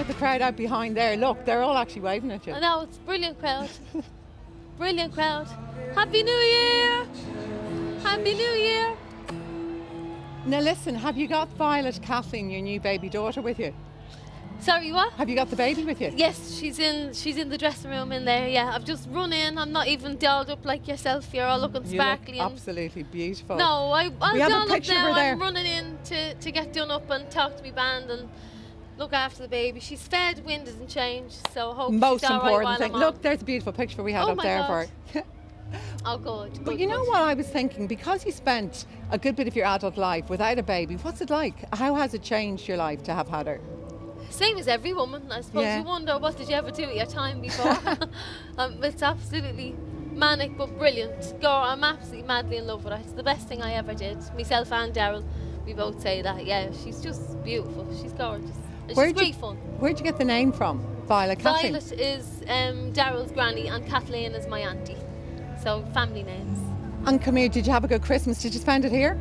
the crowd out behind there. Look, they're all actually waving at you. I know, it's a brilliant crowd. Brilliant crowd. Happy New Year! Happy New Year! Now listen, have you got Violet Kathleen, your new baby daughter, with you? Sorry, what? Have you got the baby with you? Yes, she's in the dressing room in there, yeah. I've just run in. I'm not even dolled up like yourself. You're all looking sparkly. You look absolutely beautiful. No, I'll doll up now. There. I'm running in to get done up and talk to my band and look after the baby. She's fed, winded and changed, so I hope most she's all important right thing. Look, there's a beautiful picture we had up there for her. Oh, good. But you know what I was thinking? Because you spent a good bit of your adult life without a baby, what's it like? How has it changed your life to have had her? Same as every woman, I suppose. You wonder, what did you ever do with your time before? It's absolutely manic but brilliant. Girl, I'm absolutely madly in love with her. It's the best thing I ever did. Myself and Daryl, we both say that. Yeah, she's just beautiful. She's gorgeous. And she's great fun. Where'd you get the name from? Violet Kathleen? Violet is Daryl's granny and Kathleen is my auntie. So family names. And come here, did you have a good Christmas? Did you spend it here?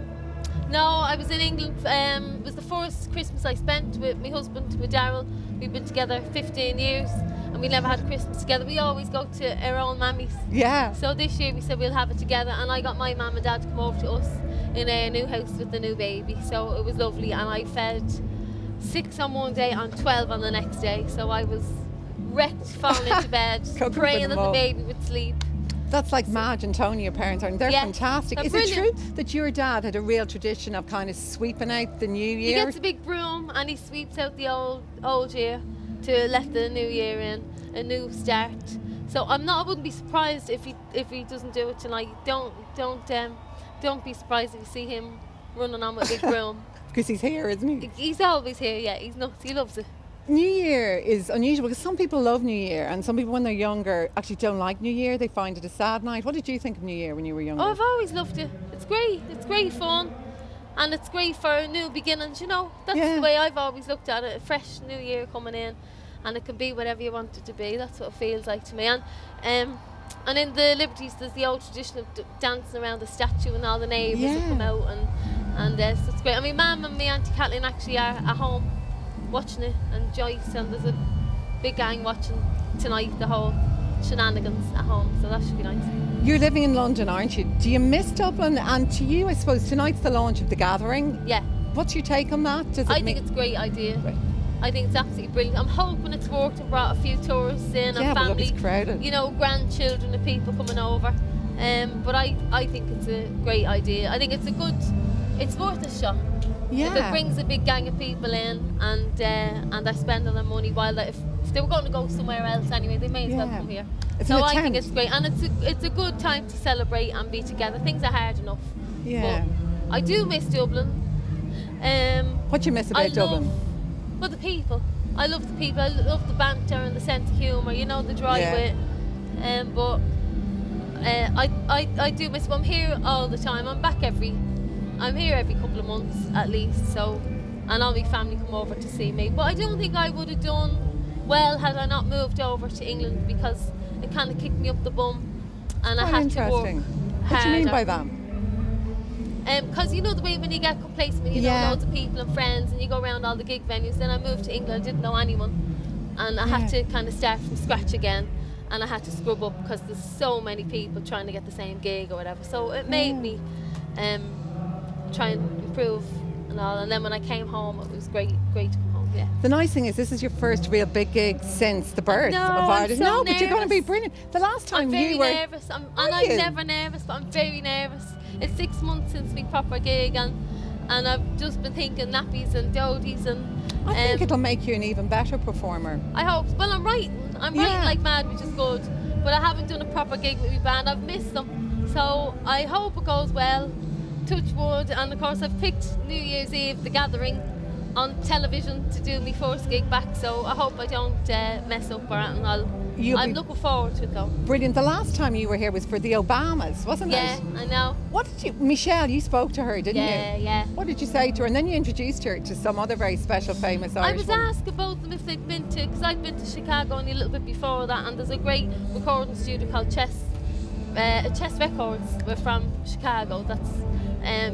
No, I was in England. It was the first Christmas I spent with my husband, with Daryl. We've been together 15 years and we never had Christmas together. We always go to our own mammies. Yeah. So this year we said we'll have it together, and I got my mum and dad to come over to us in our new house with the new baby. So it was lovely, and I fed 6 on one day and 12 on the next day. So I was wrecked, falling into bed, praying that the baby would sleep. That's like Madge and Tony, your parents, aren't they? They're fantastic. Is it true that your dad had a real tradition of kind of sweeping out the new year? He gets a big broom and he sweeps out the old year to let the new year in, a new start. So I wouldn't be surprised if he doesn't do it tonight. Don't be surprised if you see him running on with a big broom. Because he's here, isn't he? He's always here, yeah. He's nuts. He loves it. New Year is unusual because some people love New Year and some people when they're younger actually don't like New Year. They find it a sad night. What did you think of New Year when you were younger? Oh, I've always loved it. It's great. It's great fun and it's great for new beginnings, you know. That's the way I've always looked at it. A fresh New Year coming in and it can be whatever you want it to be. That's what it feels like to me. And in the Liberties there's the old tradition of dancing around the statue and all the neighbours will come out and so it's great. I mean, Mum and me Auntie Kathleen actually are at home watching it, and Joyce, and there's a big gang watching tonight, the whole shenanigans at home, so that should be nice. You're living in London, aren't you? Do you miss Dublin? And to you, I suppose, tonight's the launch of The Gathering. Yeah. What's your take on that? I think it's a great idea. Right. I think it's absolutely brilliant. I'm hoping it's worked and brought a few tourists in and family, it's crowded. You know, grandchildren of people coming over. But I think it's a great idea. I think it's worth a shot. Yeah. If it brings a big gang of people in and they're spending their money, while if they were going to go somewhere else anyway, they may as well come here. So I think it's great, and it's a good time to celebrate and be together. Things are hard enough. Yeah. But I do miss Dublin. What do you miss about Dublin? Well, the people. I love the people. I love the banter and the sense of humour. You know, the dry wit. But I do miss. I'm here all the time. I'm here every couple of months at least, so, and all my family come over to see me. But I don't think I would have done well had I not moved over to England, because it kind of kicked me up the bum and I had to work harder. What do you mean by that? Because you know the way when you get complacent, you know loads of people and friends and you go around all the gig venues. Then I moved to England, I didn't know anyone, and I had to kind of start from scratch again, and I had to scrub up because there's so many people trying to get the same gig or whatever. So it made me try and improve and all, and then when I came home it was great to come home. Yeah. The nice thing is this is your first real big gig since the birth of Aidan. No, but you're going to be brilliant. The last time you were nervous. I'm never nervous, but I'm very nervous. It's 6 months since my proper gig, and I've just been thinking nappies and doties, and I think it'll make you an even better performer. I hope. Well, I'm writing like mad, which is good, but I haven't done a proper gig with my band. I've missed them, so I hope it goes well. Touch wood. And of course I've picked New Year's Eve, The Gathering, on television to do my first gig back, so I hope I don't mess up or anything. I'm looking forward to it though. Brilliant. The last time you were here was for the Obamas, wasn't it? Yeah, I know. What did you, Michelle, you spoke to her, didn't you? Yeah. What did you say to her? And then you introduced her to some other very special, famous Irish woman. I was asked about them if they'd been to, because I'd been to Chicago only a little bit before that, and there's a great recording studio called Chess Records. We're from Chicago. That's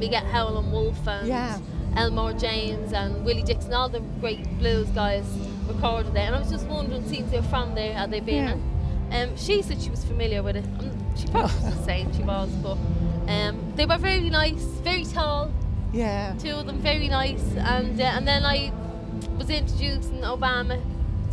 you get Howlin' Wolf and Elmore James and Willie Dixon, all the great blues guys recorded it, and I was just wondering, seeing they're from there, had they been? And she said she was familiar with it. She probably was saying she was, but they were very nice, very tall. Yeah. Two of them very nice, and then I was introducing Obama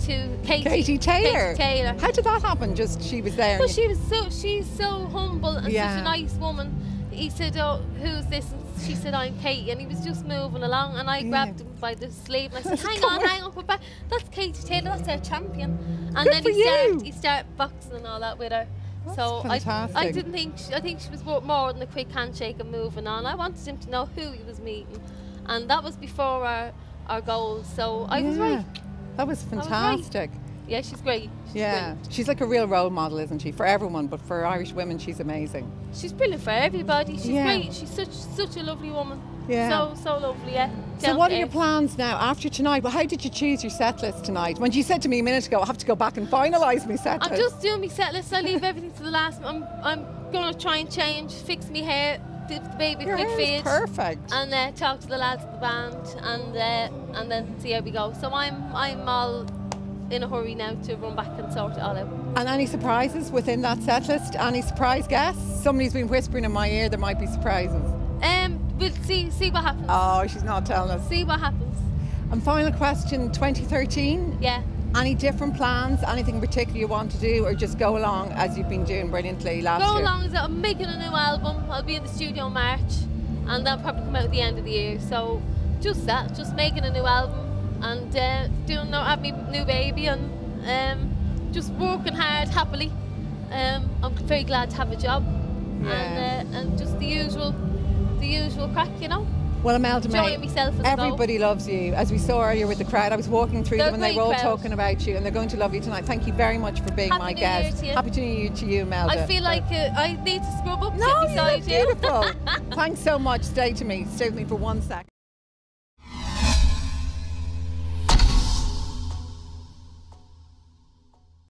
to Katie Taylor. How did that happen? Just she was there. Well, she's so humble and such a nice woman. He said, "Oh, who's this?" And she said, "I'm Katie," and he was just moving along, and I grabbed him by the sleeve and I said, "Hang on, put back. That's Katie Taylor. That's our champion." And Good then for he started boxing and all that with her. That's so fantastic. I didn't think I think she was more than a quick handshake and moving on. I wanted him to know who he was meeting, and that was before our goals. So I was right. That was fantastic. Yeah, she's great. She's like a real role model, isn't she, for everyone, but for Irish women she's amazing. She's brilliant for everybody. She's great. She's such a lovely woman. Yeah. So lovely, yeah. So what are your plans now after tonight? Well, how did you choose your set list tonight? When you said to me a minute ago, I have to go back and finalise my set list. I'm just doing my set list. I leave everything to the last. I'm going to try and change, fix my hair, give the baby a quick feed. Perfect. And talk to the lads at the band, and then see how we go. So I'm all in a hurry now to run back and sort it all out. And any surprises within that set list? Any surprise guests? Somebody's been whispering in my ear there might be surprises. We'll see what happens. Oh, she's not telling us. See what happens. And final question, 2013? Yeah. Any different plans? Anything particular you want to do, or just go along as you've been doing brilliantly last year? Go along as I'm making a new album. I'll be in the studio in March, and that'll probably come out at the end of the year. So just making a new album and having a new baby and just working hard happily. I'm very glad to have a job and just the usual crack, you know. Well, Imelda May, everybody loves you. As we saw earlier with the crowd, I was walking through them and they were all talking about you, and they're going to love you tonight. Thank you very much for being my guest. Happy New Year to you, Imelda. I feel like I need to scrub up no, beside you look beautiful. Thanks so much. Stay with me for 1 second.